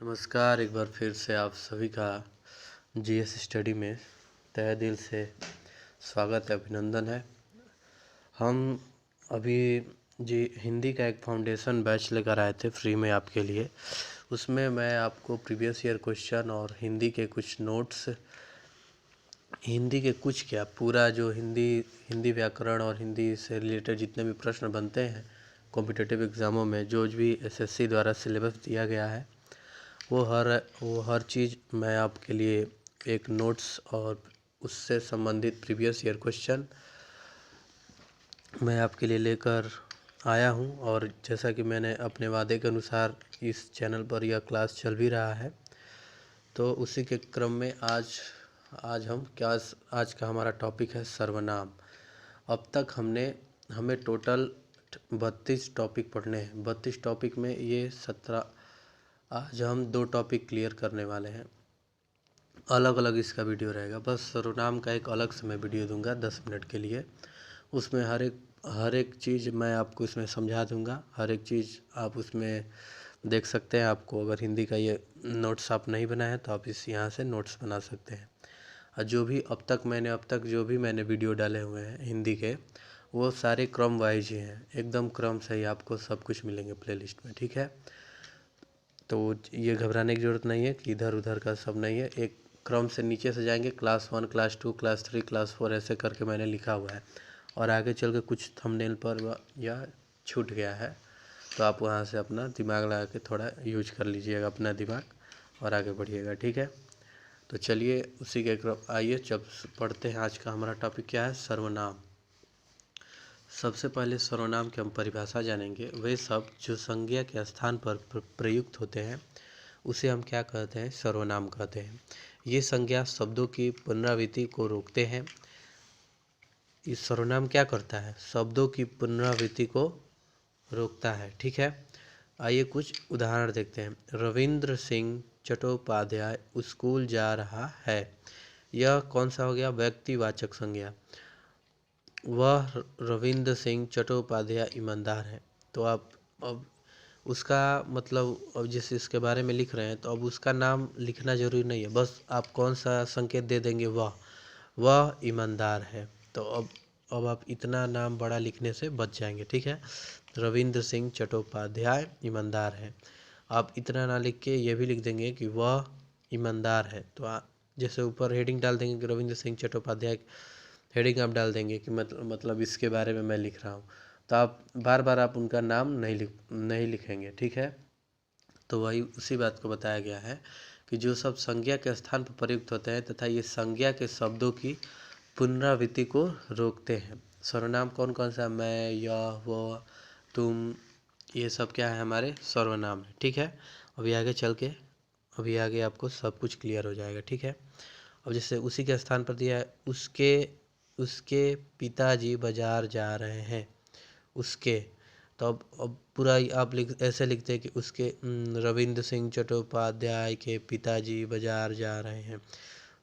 नमस्कार। एक बार फिर से आप सभी का जीएस स्टडी में तहे दिल से स्वागत है, अभिनंदन है। हम अभी हिंदी का एक फाउंडेशन बैच लेकर आए थे फ्री में आपके लिए। उसमें मैं आपको प्रीवियस ईयर क्वेश्चन और हिंदी के कुछ नोट्स, हिंदी के कुछ क्या पूरा जो हिंदी व्याकरण और हिंदी से रिलेटेड जितने भी प्रश्न बनते हैं कॉम्पिटिटिव एग्ज़ामों में, जो भी एसएससी द्वारा सिलेबस दिया गया है, वो हर चीज़ मैं आपके लिए एक नोट्स और उससे संबंधित प्रीवियस ईयर क्वेश्चन मैं आपके लिए लेकर आया हूं। और जैसा कि मैंने अपने वादे के अनुसार इस चैनल पर यह क्लास चल भी रहा है, तो उसी के क्रम में आज आज का हमारा टॉपिक है सर्वनाम। अब तक हमें टोटल 32 टॉपिक पढ़ने हैं। 32 टॉपिक में ये 17, आज हम 2 टॉपिक क्लियर करने वाले हैं। अलग अलग इसका वीडियो रहेगा, बस सर्वनाम का एक अलग से मैं वीडियो दूंगा 10 मिनट के लिए। उसमें हर एक चीज़ मैं आपको इसमें समझा दूंगा, हर एक चीज़ आप उसमें देख सकते हैं। आपको अगर हिंदी का ये नोट्स आप नहीं बनाए हैं तो आप यहाँ से नोट्स बना सकते हैं। और जो भी अब तक जो भी मैंने वीडियो डाले हुए हैं हिंदी के, वो सारे क्रम वाइज ही हैं, एकदम क्रम से ही आपको सब कुछ मिलेंगे प्लेलिस्ट में, ठीक है। तो ये घबराने की ज़रूरत नहीं है कि इधर उधर का सब नहीं है, एक क्रम से नीचे से जाएंगे। क्लास 1, क्लास 2, क्लास 3, क्लास 4 ऐसे करके मैंने लिखा हुआ है। और आगे चल के कुछ थंबनेल पर या छूट गया है तो आप वहाँ से अपना दिमाग लगा के थोड़ा यूज कर लीजिएगा अपना दिमाग और आगे बढ़िएगा, ठीक है। तो चलिए उसी के क्रम आइए जब पढ़ते हैं। आज का हमारा टॉपिक क्या है? सर्वनाम। सबसे पहले सर्वनाम की हम परिभाषा जानेंगे। वे शब्द जो संज्ञा के स्थान पर प्रयुक्त होते हैं उसे हम क्या कहते हैं? सर्वनाम कहते हैं। ये संज्ञा शब्दों की पुनरावृत्ति को रोकते हैं। इस सर्वनाम क्या करता है? शब्दों की पुनरावृत्ति को रोकता है, ठीक है। आइए कुछ उदाहरण देखते हैं। रविंद्र सिंह चट्टोपाध्याय स्कूल जा रहा है। यह कौन सा हो गया? व्यक्तिवाचक संज्ञा। वह रविंद्र सिंह चट्टोपाध्याय ईमानदार है। तो आप अब उसका मतलब, अब जैसे इसके बारे में लिख रहे हैं तो अब उसका नाम लिखना जरूरी नहीं है, बस आप कौन सा संकेत दे देंगे? वह ईमानदार है। तो अब आप इतना नाम बड़ा लिखने से बच जाएंगे, ठीक है। रविंद्र सिंह चट्टोपाध्याय ईमानदार है। आप इतना ना लिख के ये भी लिख देंगे कि वह ईमानदार है। तो जैसे ऊपर हेडिंग डाल देंगे कि रविंद्र सिंह चट्टोपाध्याय, हेडिंग आप डाल देंगे कि मतलब इसके बारे में मैं लिख रहा हूँ। तो आप बार बार आप उनका नाम नहीं लिखेंगे, ठीक है। तो वही उसी बात को बताया गया है कि जो सब संज्ञा के स्थान पर प्रयुक्त होते हैं तथा ये संज्ञा के शब्दों की पुनरावृत्ति को रोकते हैं। सर्वनाम कौन कौन सा? मैं, यह, वह, तुम, ये सब क्या है? हमारे सर्वनाम है, ठीक है। अभी आगे आपको सब कुछ क्लियर हो जाएगा, ठीक है। अब जैसे उसी के स्थान पर दिया है, उसके पिताजी बाजार जा रहे हैं। उसके, तो अब पूरा आप ऐसे लिखते हैं कि उसके रविंद्र सिंह चट्टोपाध्याय के पिताजी बाजार जा रहे हैं।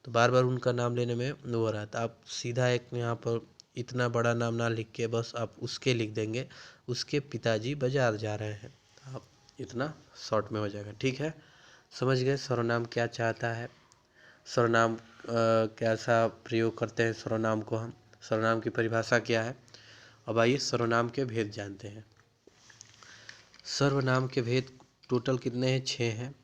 तो बार बार उनका नाम लेने में वो हो रहा है, तो आप सीधा एक यहाँ पर इतना बड़ा नाम ना लिख के बस आप उसके लिख देंगे, उसके पिताजी बाजार जा रहे हैं। आप इतना शॉर्ट में हो जाएगा, ठीक है। समझ गए सर्वनाम क्या चाहता है, सर्वनाम कैसा प्रयोग करते हैं सर्वनाम को हम, सर्वनाम की परिभाषा क्या है। अब आइए सर्वनाम के भेद जानते हैं। सर्वनाम के भेद टोटल कितने हैं? 6 हैं।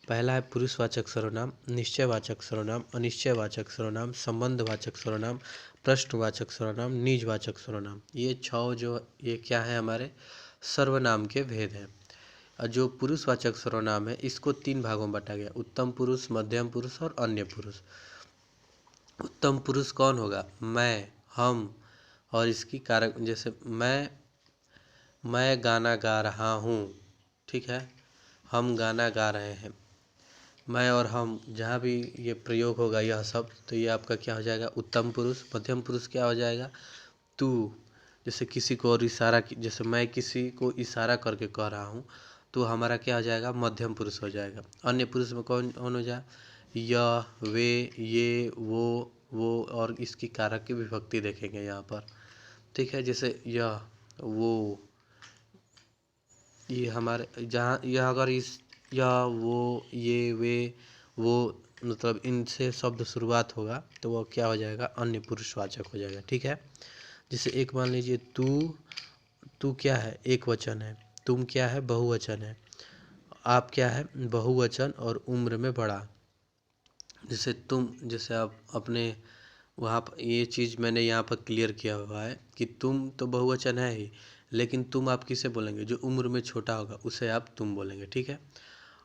पहला है पुरुषवाचक सर्वनाम, निश्चयवाचक सर्वनाम, अनिश्चयवाचक सर्वनाम, संबंधवाचक सर्वनाम, प्रश्नवाचक सर्वनाम, निजवाचक सर्वनाम। ये 6 ये क्या है? हमारे सर्वनाम के भेद हैं। और जो पुरुषवाचक सर्वनाम है इसको 3 भागों में बांटा गया: उत्तम पुरुष, मध्यम पुरुष और अन्य पुरुष। उत्तम पुरुष कौन होगा? मैं, हम और इसकी कारक, जैसे मैं गाना गा रहा हूँ, ठीक है। हम गाना गा रहे हैं। मैं और हम जहाँ भी ये प्रयोग होगा यह सब, तो ये आपका क्या हो जाएगा? उत्तम पुरुष। मध्यम पुरुष क्या हो जाएगा? तू। जैसे किसी को और इशारा, जैसे मैं किसी को इशारा करके कह रहा हूँ तो हमारा क्या हो जाएगा? मध्यम पुरुष हो जाएगा। अन्य पुरुष में कौन हो जाए? यह, वे, ये, वो और इसकी कारक की विभक्ति देखेंगे यहाँ पर, ठीक है। जैसे यह, वो, ये हमारे जहाँ यह अगर इस या वो, ये, वे, वो, मतलब इनसे शब्द शुरुआत होगा तो वो क्या हो जाएगा, अन्य पुरुषवाचक हो जाएगा। ठीक है। जैसे एक मान लीजिए तू क्या है, एक वचन है। तुम क्या है, बहुवचन है। आप क्या है, बहुवचन और उम्र में बड़ा। जैसे आप अपने वहाँ पर ये चीज़ मैंने यहाँ पर क्लियर किया हुआ है कि तुम तो बहुवचन है ही, लेकिन तुम आप किसे बोलेंगे, जो उम्र में छोटा होगा उसे आप तुम बोलेंगे। ठीक है।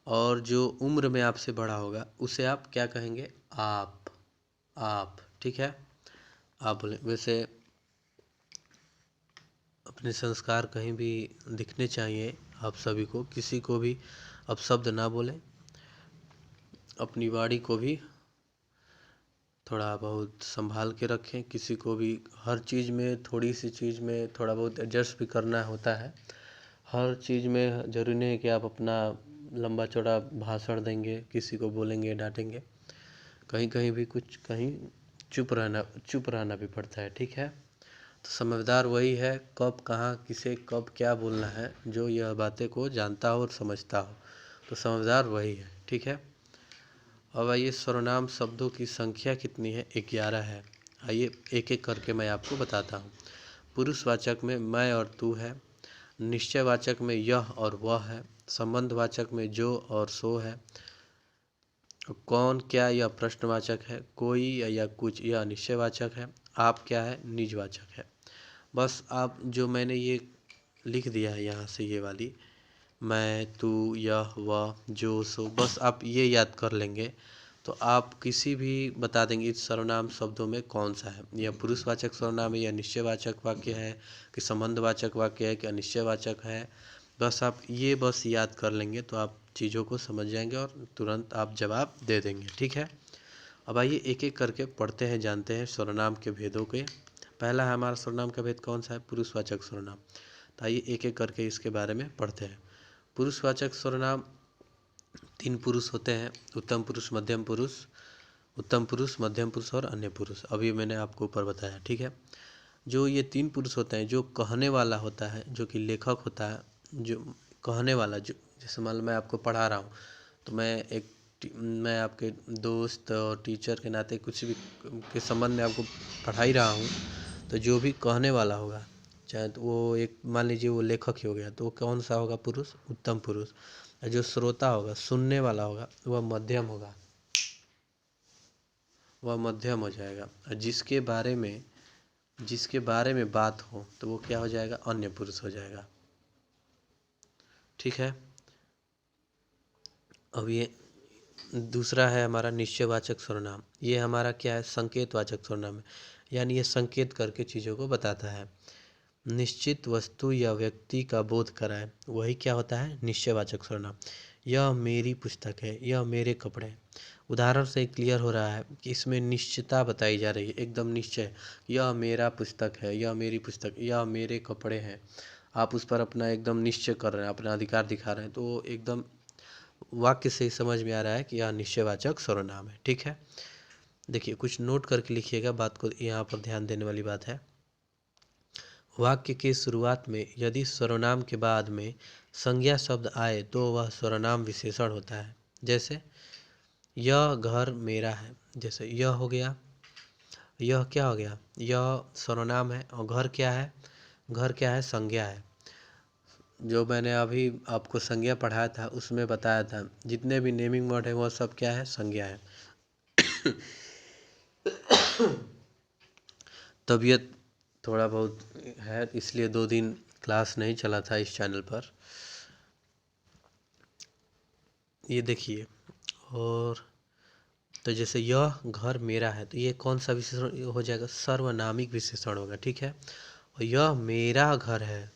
और जो उम्र में आपसे बड़ा होगा उसे आप क्या कहेंगे, आप। ठीक है, आप बोले। वैसे अपने संस्कार कहीं भी दिखने चाहिए आप सभी को, किसी को भी अपशब्द ना बोलें, अपनी वाणी को भी थोड़ा बहुत संभाल के रखें। किसी को भी हर चीज़ में, थोड़ी सी चीज़ में थोड़ा बहुत एडजस्ट भी करना होता है। हर चीज़ में ज़रूरी नहीं है कि आप अपना लंबा चौड़ा भाषण देंगे, किसी को बोलेंगे, डांटेंगे। कहीं कहीं भी कुछ कहीं चुप रहना भी पड़ता है। ठीक है। तो समझदार वही है कब कहाँ किसे कब क्या बोलना है, जो यह बातें को जानता हो और समझता हो। तो समझदार वही है। ठीक है। अब आइए, सर्वनाम शब्दों की संख्या कितनी है, 11 है। आइए एक एक करके मैं आपको बताता हूँ। पुरुषवाचक में मैं और तू है। निश्चयवाचक में यह और वह है। संबंधवाचक में जो और सो है। कौन क्या यह प्रश्नवाचक है। कोई या कुछ यह निश्चयवाचक है। आप क्या है, निजवाचक है। बस आप जो मैंने ये लिख दिया है यहाँ से, ये वाली मैं, तू, यह, वह, जो, सो, बस आप ये याद कर लेंगे तो आप किसी भी बता देंगे इस सर्वनाम शब्दों में कौन सा है। यह पुरुषवाचक सर्वनाम है, या निश्चयवाचक वाक्य है, कि संबंधवाचक वाक्य है, कि अनिश्चयवाचक है। बस आप ये बस याद कर लेंगे तो आप चीज़ों को समझ जाएंगे और तुरंत आप जवाब दे देंगे। ठीक है। अब आइए एक एक करके पढ़ते हैं, जानते हैं सर्वनाम के भेदों के। पहला है हमारा सर्वनाम का भेद कौन सा है, पुरुषवाचक सर्वनाम। तो आइए एक एक करके इसके बारे में पढ़ते हैं। पुरुषवाचक सर्वनाम 3 पुरुष होते हैं, उत्तम पुरुष, मध्यम पुरुष और अन्य पुरुष। अभी मैंने आपको ऊपर बताया। ठीक है। जो ये 3 पुरुष होते हैं, जो कहने वाला होता है, जो कि लेखक होता है, जो कहने वाला, जो जैसे मान लो मैं आपको पढ़ा रहा हूँ तो मैं आपके दोस्त और टीचर के नाते कुछ भी के संबंध में आपको पढ़ा ही रहा हूँ, तो जो भी कहने वाला होगा, चाहे तो वो एक मान लीजिए वो लेखक ही हो गया, तो वो कौन सा होगा, पुरुष, उत्तम पुरुष। और जो श्रोता होगा, सुनने वाला होगा, वह मध्यम होगा, वह मध्यम हो जाएगा। और जिसके बारे में बात हो तो वो क्या हो जाएगा, अन्य पुरुष हो जाएगा। ठीक है। अब ये दूसरा है हमारा निश्चयवाचक सर्वनाम। ये हमारा क्या है, संकेतवाचक सर्वनाम है, यानी ये संकेत करके चीज़ों को बताता है। निश्चित वस्तु या व्यक्ति का बोध कराए, वही क्या होता है, निश्चयवाचक सर्वनाम। यह मेरी पुस्तक है, यह मेरे कपड़े हैं। उदाहरण से क्लियर हो रहा है कि इसमें निश्चितता बताई जा रही है, एकदम निश्चय। यह मेरा पुस्तक है, यह मेरी पुस्तक, यह मेरे कपड़े हैं। आप उस पर अपना एकदम निश्चय कर रहे हैं, अपना अधिकार दिखा रहे हैं, तो एकदम वाक्य से ही समझ में आ रहा है कि यह निश्चयवाचक सर्वनाम है। ठीक है। देखिए कुछ नोट करके लिखिएगा, बात को यहाँ पर ध्यान देने वाली बात है। वाक्य के शुरुआत में यदि सर्वनाम के बाद में संज्ञा शब्द आए तो वह सर्वनाम विशेषण होता है। जैसे यह घर मेरा है, जैसे यह हो गया, यह क्या हो गया, यह सर्वनाम है, और घर क्या है, घर क्या है, संज्ञा है। जो मैंने अभी आपको संज्ञा पढ़ाया था उसमें बताया था, जितने भी नेमिंग वर्ड है वह सब क्या है, संज्ञा है। तबीयत थोड़ा बहुत है, इसलिए 2 दिन क्लास नहीं चला था इस चैनल पर। ये देखिए, और तो जैसे यह घर मेरा है, तो ये कौन सा विशेषण हो जाएगा, सर्वनामिक विशेषण होगा। ठीक है। और यह मेरा घर है,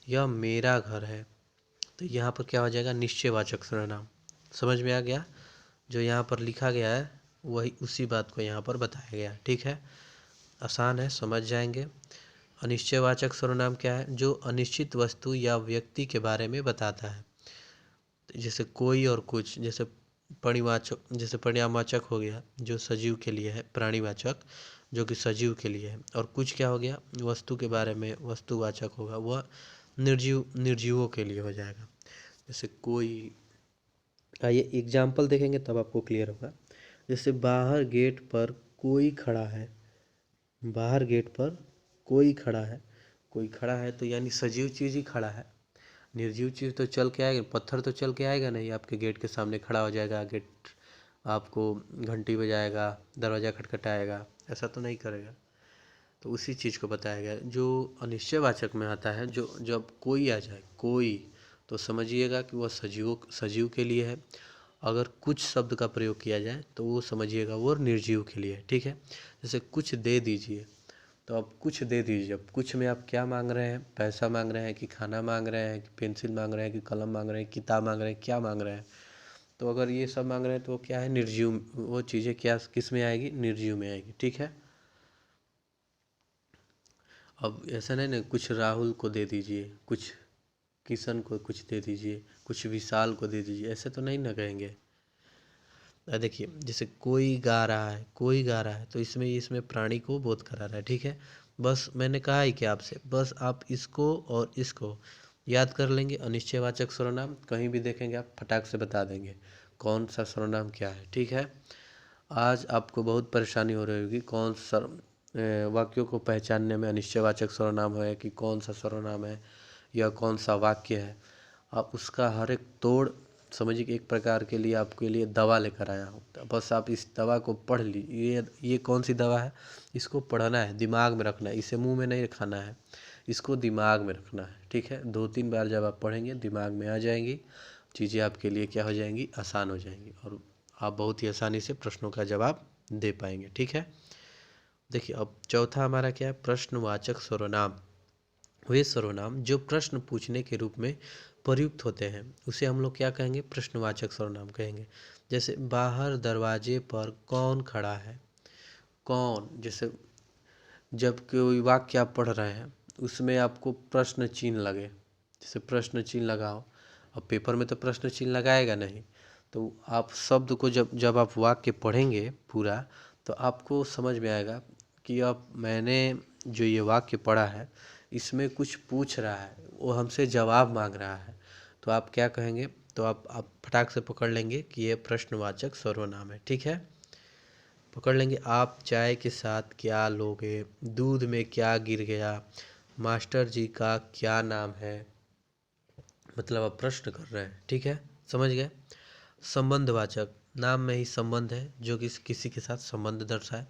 यह मेरा घर है, तो यहाँ पर क्या हो जाएगा, निश्चयवाचक सर्वनाम। समझ में आ गया, जो यहाँ पर लिखा गया है वही उसी बात को यहाँ पर बताया गया है। ठीक है, आसान है, समझ जाएंगे। अनिश्चयवाचक सर्वनाम क्या है, जो अनिश्चित वस्तु या व्यक्ति के बारे में बताता है। जैसे कोई और कुछ, जैसे परिणामवाचक हो गया जो सजीव के लिए है, प्राणीवाचक जो कि सजीव के लिए है, और कुछ क्या हो गया, वस्तु के बारे में वस्तुवाचक होगा, वह निर्जीवों के लिए हो जाएगा। जैसे कोई आइए एग्जाम्पल देखेंगे तब आपको क्लियर होगा। जैसे बाहर गेट पर कोई खड़ा है, बाहर गेट पर कोई खड़ा है, कोई खड़ा है तो यानी सजीव चीज़ ही खड़ा है। निर्जीव चीज़ तो चल के आएगा, पत्थर तो चल के आएगा नहीं, आपके गेट के सामने खड़ा हो जाएगा, गेट आपको घंटी बजाएगा, दरवाज़ा खटखटाएगा, ऐसा तो नहीं करेगा। तो उसी चीज़ को बताया गया जो अनिश्चयवाचक में आता है। जो जब कोई आ जाए, कोई, तो समझिएगा कि वह सजीव के लिए है। अगर कुछ शब्द का प्रयोग किया जाए तो वो समझिएगा वो निर्जीव के लिए है। ठीक है, जैसे कुछ दे दीजिए, तो अब कुछ दे दीजिए। अब कुछ में आप क्या मांग रहे हैं? पैसा मांग रहे हैं कि खाना मांग रहे हैं कि पेंसिल मांग रहे हैं कि कलम मांग रहे हैं, किताब मांग रहे हैं, क्या मांग रहे हैं? तो अगर ये सब मांग रहे हैं तो वो क्या है? निर्जीव। वो चीज़ें क्या किस में आएगी? निर्जीव में आएगी। ठीक है, अब ऐसा नहीं ना कुछ राहुल को दे दीजिए, कुछ किशन को कुछ दे दीजिए, कुछ विशाल को दे दीजिए, ऐसे तो नहीं ना कहेंगे। देखिए जैसे कोई गा रहा है, कोई गा रहा है, तो इसमें प्राणी को बोध करा रहा है। ठीक है, बस मैंने कहा ही कि आपसे बस आप इसको और इसको याद कर लेंगे। अनिश्चयवाचक सर्वनाम कहीं भी देखेंगे आप फटाक से बता देंगे कौन सा सर्वनाम क्या है। ठीक है, आज आपको बहुत परेशानी हो रही होगी कौन सा वाक्यों को पहचानने में अनिश्चयवाचक सर्वनाम है कि कौन सा सर्वनाम है या कौन सा वाक्य है। आप उसका हर एक तोड़ समझिए कि एक प्रकार के लिए आपके लिए दवा लेकर आया हूँ। तो बस आप इस दवा को पढ़ लीजिए। ये कौन सी दवा है? इसको पढ़ना है, दिमाग में रखना है, इसे मुंह में नहीं खाना है, इसको दिमाग में रखना है। ठीक है, 2-3 बार जब आप पढ़ेंगे दिमाग में आ जाएंगी चीज़ें, आपके लिए क्या हो जाएंगी? आसान हो जाएंगी और आप बहुत ही आसानी से प्रश्नों का जवाब दे पाएंगे। ठीक है, देखिए अब चौथा हमारा क्या है? प्रश्नवाचक सर्वनाम। वे सर्वनाम जो प्रश्न पूछने के रूप में प्रयुक्त होते हैं उसे हम लोग क्या कहेंगे? प्रश्नवाचक सर्वनाम कहेंगे। जैसे बाहर दरवाजे पर कौन खड़ा है? कौन, जैसे जब कोई वाक्य आप पढ़ रहे हैं उसमें आपको प्रश्न चिन्ह लगे, जैसे प्रश्न चिन्ह लगाओ। अब पेपर में तो प्रश्न चिन्ह लगाएगा नहीं, तो आप शब्द को जब जब आप वाक्य पढ़ेंगे पूरा तो आपको समझ में आएगा कि अब मैंने जो ये वाक्य पढ़ा है इसमें कुछ पूछ रहा है, वो हमसे जवाब मांग रहा है। तो आप क्या कहेंगे? तो आप फटाक से पकड़ लेंगे कि ये प्रश्नवाचक सर्वनाम है। ठीक है, पकड़ लेंगे। आप चाय के साथ क्या लोगे? दूध में क्या गिर गया? मास्टर जी का क्या नाम है? मतलब आप प्रश्न कर रहे हैं। ठीक है, समझ गए। संबंधवाचक, नाम में ही संबंध है जो कि किसी के साथ संबंध दर्शाए।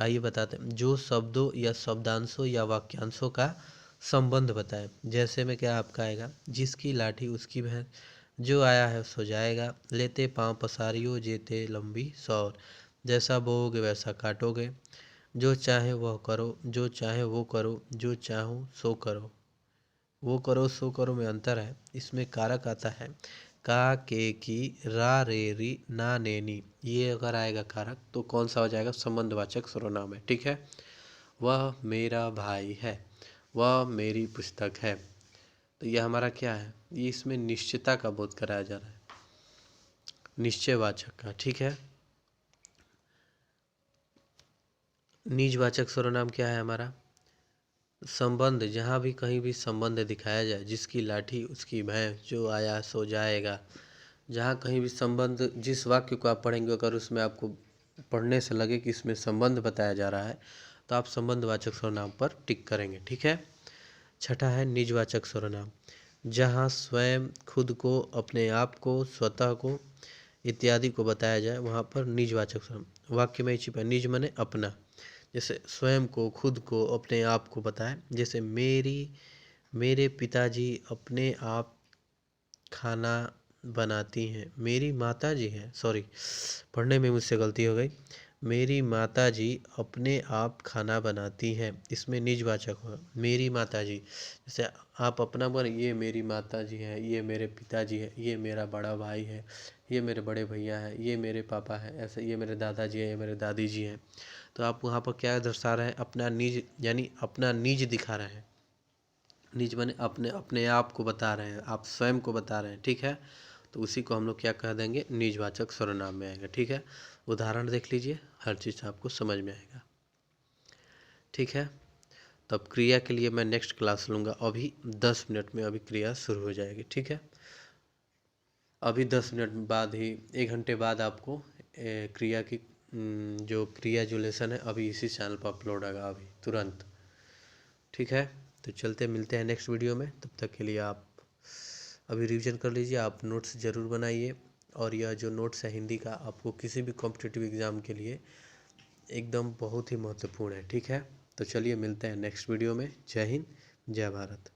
आइए बताते हैं, जो शब्दों या शब्दांशों या वाक्यांशों का संबंध बताए। जैसे में क्या आपका आएगा? जिसकी लाठी उसकी भैंस, जो आया है सो जाएगा, लेते पाँव पसारियो जेते लंबी सौर, जैसा बोओगे वैसा काटोगे, जो चाहे वह करो, जो चाहे वो करो, जो चाहो सो करो। वो करो सो करो में अंतर है। इसमें कारक आता है का, के, की, रा, रे, री, ना, ने, नी। ये अगर आएगा कारक तो कौन सा हो जाएगा? संबंधवाचक सर्वनाम है। ठीक है, वह मेरा भाई है, वह मेरी पुस्तक है। तो यह हमारा क्या है? ये इसमें निश्चितता का बोध कराया जा रहा है, निश्चयवाचक का। ठीक है, निजवाचक सर्वनाम क्या है हमारा? संबंध, जहाँ भी कहीं भी संबंध दिखाया जाए, जिसकी लाठी उसकी भैंस, जो आया सो जाएगा, जहाँ कहीं भी संबंध, जिस वाक्य को आप पढ़ेंगे अगर उसमें आपको पढ़ने से लगे कि इसमें संबंध बताया जा रहा है तो आप संबंधवाचक सर्वनाम पर टिक करेंगे। ठीक है, छठा है निजवाचक सर्वनाम। जहाँ स्वयं, खुद को, अपने आप को, स्वतः को इत्यादि को बताया जाए वहाँ पर निजवाचक सर्वनाम। वाक्य में ही छिपा, निज माने अपना, जैसे स्वयं को, खुद को, अपने आप को बताएं। जैसे मेरे पिताजी अपने आप खाना बनाती हैं, मेरी माताजी हैं, सॉरी पढ़ने में मुझसे गलती हो गई, मेरी माताजी अपने आप खाना बनाती हैं। इसमें निजवाचक होगा मेरी माताजी। जैसे आप अपना बोले, ये मेरी माताजी है, ये मेरे पिताजी है, ये मेरा बड़ा भाई है, ये मेरे बड़े भैया हैं, ये मेरे पापा हैं, ऐसे ये मेरे दादाजी हैं, ये मेरे दादी जी हैं। तो आप वहाँ पर क्या दर्शा रहे हैं? अपना निज, यानी अपना निज दिखा रहे हैं। निज माने अपने अपने आप को बता रहे हैं, आप स्वयं को बता रहे हैं। ठीक है, तो उसी को हम लोग क्या कह देंगे? निजवाचक सर्वनाम में आएगा। ठीक है, उदाहरण देख लीजिए, हर चीज़ आपको समझ में आएगा। ठीक है, तब क्रिया के लिए मैं नेक्स्ट क्लास लूँगा। अभी 10 मिनट में अभी क्रिया शुरू हो जाएगी। ठीक है। अभी 10 मिनट बाद ही 1 घंटे बाद आपको क्रिया की जो क्रिया जो लेसन है अभी इसी चैनल पर अपलोड होगा अभी तुरंत। ठीक है, तो चलते मिलते हैं नेक्स्ट वीडियो में। तब तक के लिए आप अभी रिवीजन कर लीजिए, आप नोट्स ज़रूर बनाइए। और यह जो नोट्स है हिंदी का आपको किसी भी कॉम्पिटिटिव एग्ज़ाम के लिए एकदम बहुत ही महत्वपूर्ण है। ठीक है, तो चलिए मिलते हैं नेक्स्ट वीडियो में। जय हिंद, जय भारत।